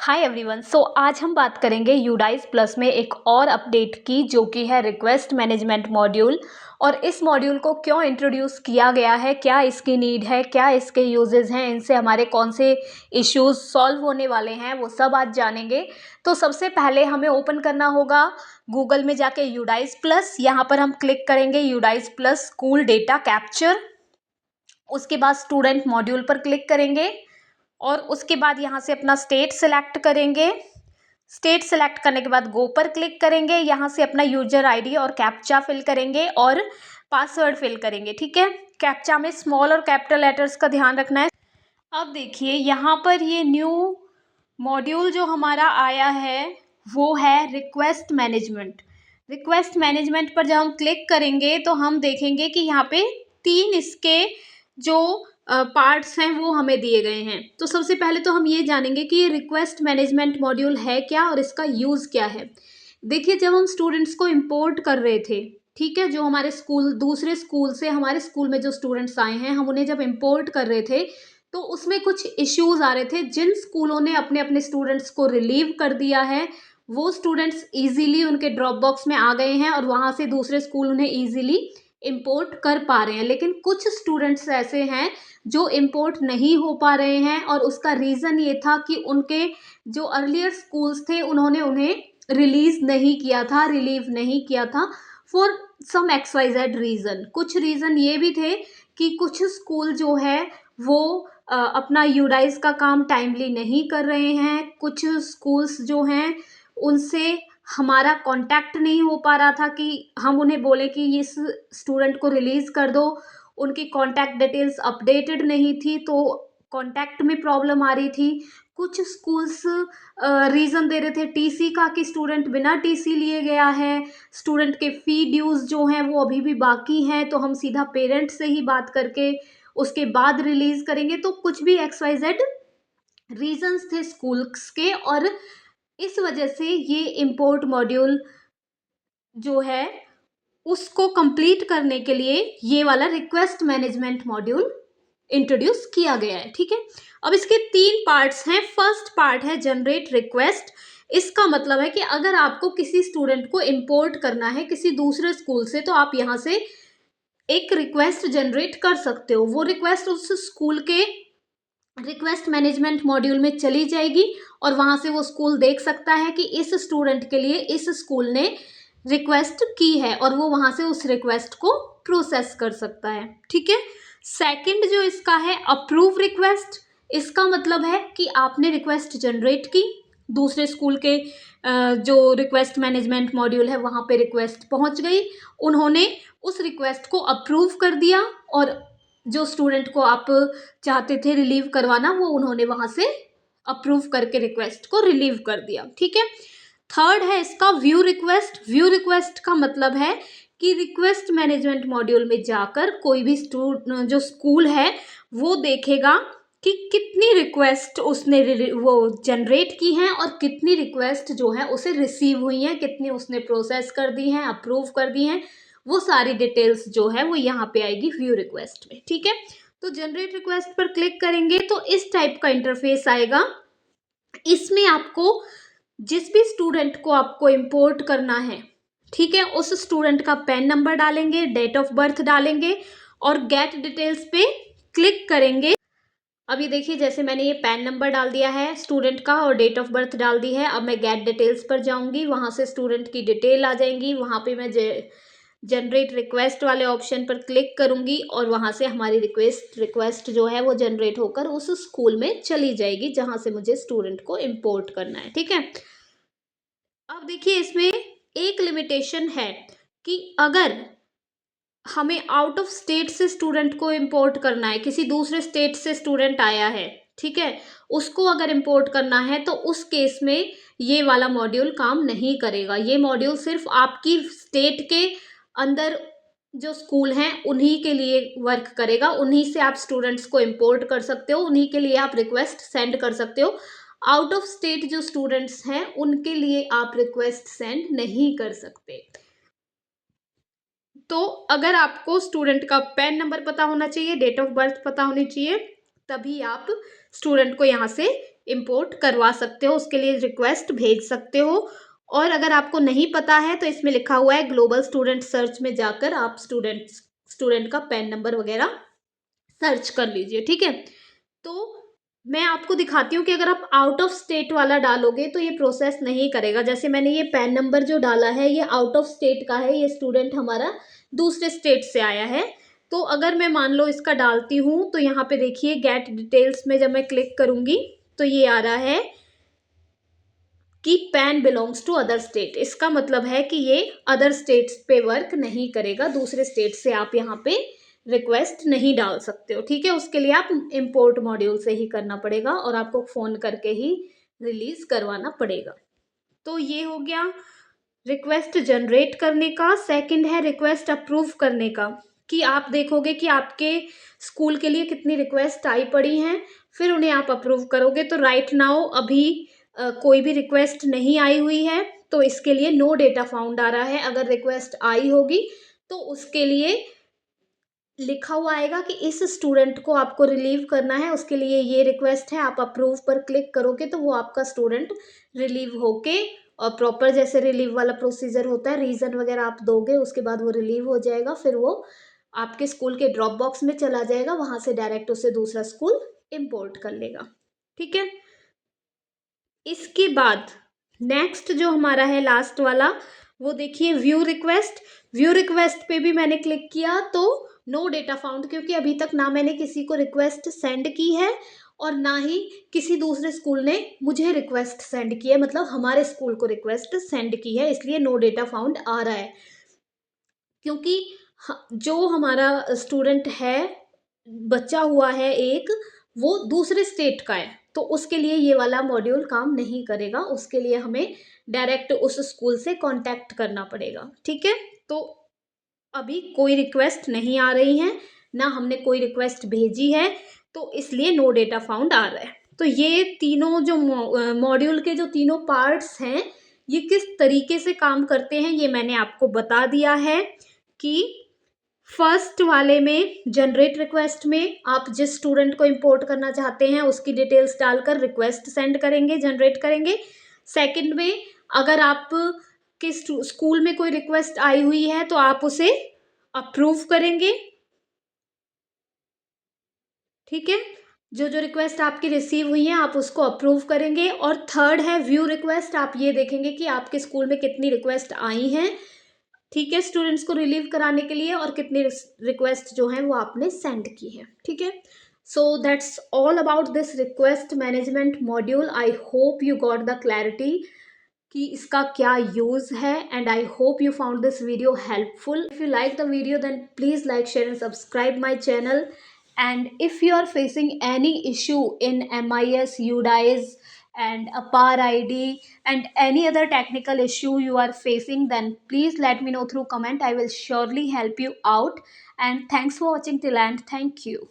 Hi everyone. आज हम बात करेंगे यूडाइस प्लस में एक और अपडेट की, जो कि है रिक्वेस्ट मैनेजमेंट मॉड्यूल। और इस मॉड्यूल को क्यों इंट्रोड्यूस किया गया है, क्या इसकी नीड है, क्या इसके यूजेस हैं, इनसे हमारे कौन से इश्यूज सॉल्व होने वाले हैं, वो सब आज जानेंगे। तो सबसे पहले हमें ओपन करना होगा गूगल में जाके यूडाइस प्लस। यहाँ पर हम क्लिक करेंगे UDISE plus school data capture. उसके बाद स्टूडेंट मॉड्यूल पर क्लिक करेंगे और उसके बाद यहाँ से अपना स्टेट सेलेक्ट करेंगे। स्टेट सेलेक्ट करने के बाद गो पर क्लिक करेंगे। यहाँ से अपना यूजर आईडी और कैप्चा फिल करेंगे और पासवर्ड फिल करेंगे। ठीक है, कैप्चा में स्मॉल और कैपिटल लेटर्स का ध्यान रखना है। अब देखिए यहाँ पर ये न्यू मॉड्यूल जो हमारा आया है वो है रिक्वेस्ट मैनेजमेंट। रिक्वेस्ट मैनेजमेंट पर जब हम क्लिक करेंगे तो हम देखेंगे कि यहाँ पे तीन इसके जो पार्ट्स हैं वो हमें दिए गए हैं। तो सबसे पहले तो हम ये जानेंगे कि ये रिक्वेस्ट मैनेजमेंट मॉड्यूल है क्या और इसका यूज़ क्या है। देखिए, जब हम स्टूडेंट्स को इम्पोर्ट कर रहे थे, ठीक है, जो हमारे स्कूल दूसरे स्कूल से हमारे स्कूल में जो स्टूडेंट्स आए हैं, हम उन्हें जब इम्पोर्ट कर रहे थे तो उसमें कुछ इश्यूज आ रहे थे। जिन स्कूलों ने अपने अपने स्टूडेंट्स को रिलीव कर दिया है वो स्टूडेंट्स इजीली उनके ड्रॉप बॉक्स में आ गए हैं और वहाँ से दूसरे स्कूल उन्हें इजीली इम्पोर्ट कर पा रहे हैं। लेकिन कुछ स्टूडेंट्स ऐसे हैं जो इम्पोर्ट नहीं हो पा रहे हैं और उसका रीज़न ये था कि उनके जो अर्लियर स्कूल्स थे उन्होंने उन्हें रिलीज़ नहीं किया था, रिलीव नहीं किया था फॉर सम XYZ रीज़न। कुछ रीज़न ये भी थे कि कुछ स्कूल जो है वो अपना यूडाइस का काम टाइमली नहीं कर रहे हैं। कुछ स्कूल्स जो हैं उनसे हमारा कांटेक्ट नहीं हो पा रहा था कि हम उन्हें बोले कि इस स्टूडेंट को रिलीज़ कर दो। उनकी कांटेक्ट डिटेल्स अपडेटेड नहीं थी तो कांटेक्ट में प्रॉब्लम आ रही थी। कुछ स्कूल्स रीज़न दे रहे थे टीसी का कि स्टूडेंट बिना टीसी लिए गया है, स्टूडेंट के फ़ी ड्यूज़ जो हैं वो अभी भी बाकी हैं, तो हम सीधा पेरेंट से ही बात करके उसके बाद रिलीज़ करेंगे। तो कुछ भी XYZ रीजंस थे स्कूल्स के और इस वजह से ये इम्पोर्ट मॉड्यूल जो है उसको कंप्लीट करने के लिए ये वाला रिक्वेस्ट मैनेजमेंट मॉड्यूल इंट्रोड्यूस किया गया है। ठीक है, अब इसके तीन पार्ट्स हैं। फर्स्ट पार्ट है जनरेट रिक्वेस्ट। इसका मतलब है कि अगर आपको किसी स्टूडेंट को इम्पोर्ट करना है किसी दूसरे स्कूल से तो आप यहाँ से एक रिक्वेस्ट जनरेट कर सकते हो। वो रिक्वेस्ट उस स्कूल के रिक्वेस्ट मैनेजमेंट मॉड्यूल में चली जाएगी और वहाँ से वो स्कूल देख सकता है कि इस स्टूडेंट के लिए इस स्कूल ने रिक्वेस्ट की है और वो वहाँ से उस रिक्वेस्ट को प्रोसेस कर सकता है। ठीक है, सेकंड जो इसका है अप्रूव रिक्वेस्ट। इसका मतलब है कि आपने रिक्वेस्ट जनरेट की, दूसरे स्कूल के जो रिक्वेस्ट मैनेजमेंट मॉड्यूल है वहाँ पे रिक्वेस्ट पहुँच गई, उन्होंने उस रिक्वेस्ट को अप्रूव कर दिया और जो स्टूडेंट को आप चाहते थे रिलीव करवाना वो उन्होंने वहाँ से अप्रूव करके रिक्वेस्ट को रिलीव कर दिया। ठीक है, थर्ड है इसका व्यू रिक्वेस्ट। व्यू रिक्वेस्ट का मतलब है कि रिक्वेस्ट मैनेजमेंट मॉड्यूल में जाकर कोई भी जो स्कूल है वो देखेगा कि कितनी रिक्वेस्ट उसने वो जनरेट की हैं और कितनी रिक्वेस्ट जो है उसे रिसीव हुई हैं, कितनी उसने प्रोसेस कर दी हैं, अप्रूव कर दी हैं। वो सारी डिटेल्स जो है वो यहाँ पे आएगी व्यू रिक्वेस्ट में। ठीक है, तो जनरेट रिक्वेस्ट पर क्लिक करेंगे तो इस टाइप का इंटरफेस आएगा। इसमें आपको जिस भी स्टूडेंट को आपको इम्पोर्ट करना है, ठीक है, उस स्टूडेंट का पैन नंबर डालेंगे, डेट ऑफ बर्थ डालेंगे और गेट डिटेल्स पे क्लिक करेंगे। अभी देखिए, जैसे मैंने ये पैन नंबर डाल दिया है स्टूडेंट का और डेट ऑफ बर्थ डाल दी है। अब मैं गेट डिटेल्स पर जाऊंगी, वहां से स्टूडेंट की डिटेल आ जाएंगी, वहां पे मैं जनरेट रिक्वेस्ट वाले ऑप्शन पर क्लिक करूंगी और वहां से हमारी रिक्वेस्ट जो है वो जनरेट होकर उस स्कूल में चली जाएगी जहां से मुझे स्टूडेंट को इम्पोर्ट करना है। ठीक है, अब देखिए इसमें एक लिमिटेशन है कि अगर हमें आउट ऑफ स्टेट से स्टूडेंट को इम्पोर्ट करना है, किसी दूसरे स्टेट से स्टूडेंट आया है, ठीक है, उसको अगर इम्पोर्ट करना है तो उस केस में ये वाला मॉड्यूल काम नहीं करेगा। ये मॉड्यूल सिर्फ आपकी स्टेट के अंदर जो स्कूल हैं उन्हीं के लिए वर्क करेगा, उन्हीं से आप स्टूडेंट्स को इम्पोर्ट कर सकते हो, उन्हीं के लिए आप रिक्वेस्ट सेंड कर सकते हो। आउट ऑफ स्टेट जो स्टूडेंट्स हैं उनके लिए आप रिक्वेस्ट सेंड नहीं कर सकते। तो अगर आपको स्टूडेंट का पैन नंबर पता होना चाहिए, डेट ऑफ बर्थ पता होनी चाहिए, तभी आप स्टूडेंट को यहाँ से इंपोर्ट करवा सकते हो, उसके लिए रिक्वेस्ट भेज सकते हो। और अगर आपको नहीं पता है तो इसमें लिखा हुआ है ग्लोबल स्टूडेंट सर्च में जाकर आप स्टूडेंट का पैन नंबर वगैरह सर्च कर लीजिए, ठीक है। तो मैं आपको दिखाती हूँ कि अगर आप आउट ऑफ स्टेट वाला डालोगे तो ये प्रोसेस नहीं करेगा। जैसे मैंने ये पैन नंबर जो डाला है ये आउट ऑफ स्टेट का है, ये स्टूडेंट हमारा दूसरे स्टेट से आया है। तो अगर मैं मान लो इसका डालती हूँ तो यहाँ पे देखिए गेट डिटेल्स में जब मैं क्लिक करूँगी तो ये आ रहा है कि pan belongs to other state. इसका मतलब है कि ये अदर स्टेट्स पे वर्क नहीं करेगा, दूसरे स्टेट से आप यहाँ पे रिक्वेस्ट नहीं डाल सकते हो, ठीक है। उसके लिए आप इंपोर्ट मॉड्यूल से ही करना पड़ेगा और आपको फ़ोन करके ही रिलीज करवाना पड़ेगा। तो ये हो गया रिक्वेस्ट जनरेट करने का। सेकंड है रिक्वेस्ट अप्रूव करने का, कि आप देखोगे कि आपके स्कूल के लिए कितनी रिक्वेस्ट आई पड़ी हैं, फिर उन्हें आप अप्रूव करोगे। तो राइट नाउ अभी कोई भी रिक्वेस्ट नहीं आई हुई है, तो इसके लिए नो डेटा फाउंड आ रहा है। अगर रिक्वेस्ट आई होगी तो उसके लिए लिखा हुआ आएगा कि इस स्टूडेंट को आपको रिलीव करना है, उसके लिए ये रिक्वेस्ट है, आप अप्रूव पर क्लिक करोगे तो वो आपका स्टूडेंट रिलीव होके, और प्रॉपर जैसे रिलीव वाला प्रोसीजर होता है, रीज़न वगैरह आप दोगे, उसके बाद वो रिलीव हो जाएगा। फिर वो आपके स्कूल के ड्रॉप बॉक्स में चला जाएगा, वहाँ से डायरेक्ट उसे दूसरा स्कूल इम्पोर्ट कर लेगा, ठीक है। इसके बाद नेक्स्ट जो हमारा है लास्ट वाला, वो देखिए व्यू रिक्वेस्ट। व्यू रिक्वेस्ट पे भी मैंने क्लिक किया तो नो डेटा फाउंड, क्योंकि अभी तक ना मैंने किसी को रिक्वेस्ट सेंड की है और ना ही किसी दूसरे स्कूल ने मुझे रिक्वेस्ट सेंड की है, मतलब हमारे स्कूल को रिक्वेस्ट सेंड की है, इसलिए नो डेटा फाउंड आ रहा है। क्योंकि जो हमारा स्टूडेंट है, बच्चा हुआ है एक, वो दूसरे स्टेट का है, तो उसके लिए ये वाला मॉड्यूल काम नहीं करेगा। उसके लिए हमें डायरेक्ट उस स्कूल से कांटेक्ट करना पड़ेगा, ठीक है। तो अभी कोई रिक्वेस्ट नहीं आ रही है, ना हमने कोई रिक्वेस्ट भेजी है, तो इसलिए नो डेटा फाउंड आ रहा है। तो ये तीनों जो मॉड्यूल के जो तीनों पार्ट्स हैं, ये किस तरीके से काम करते हैं ये मैंने आपको बता दिया है। कि फर्स्ट वाले में जनरेट रिक्वेस्ट में आप जिस स्टूडेंट को इंपोर्ट करना चाहते हैं उसकी डिटेल्स डालकर रिक्वेस्ट सेंड करेंगे, जनरेट करेंगे। सेकंड में अगर आप किस स्कूल में कोई रिक्वेस्ट आई हुई है तो आप उसे अप्रूव करेंगे, ठीक है। जो जो रिक्वेस्ट आपकी रिसीव हुई है आप उसको अप्रूव करेंगे। और थर्ड है व्यू रिक्वेस्ट, आप ये देखेंगे कि आपके स्कूल में कितनी रिक्वेस्ट आई हैं, ठीक है, स्टूडेंट्स को रिलीव कराने के लिए, और कितनी रिक्वेस्ट जो है वो आपने सेंड की है, ठीक है। So that's all about this request management module. I hope you got the clarity कि इसका क्या यूज़ है, and I hope you found this video helpful. If you like the video then please like, share and subscribe my channel. And if you are facing any issue in MIS, UDIS and a PAR ID and any other technical issue you are facing, then please let me know through comment. I will surely help you out. And thanks for watching till end. Thank you.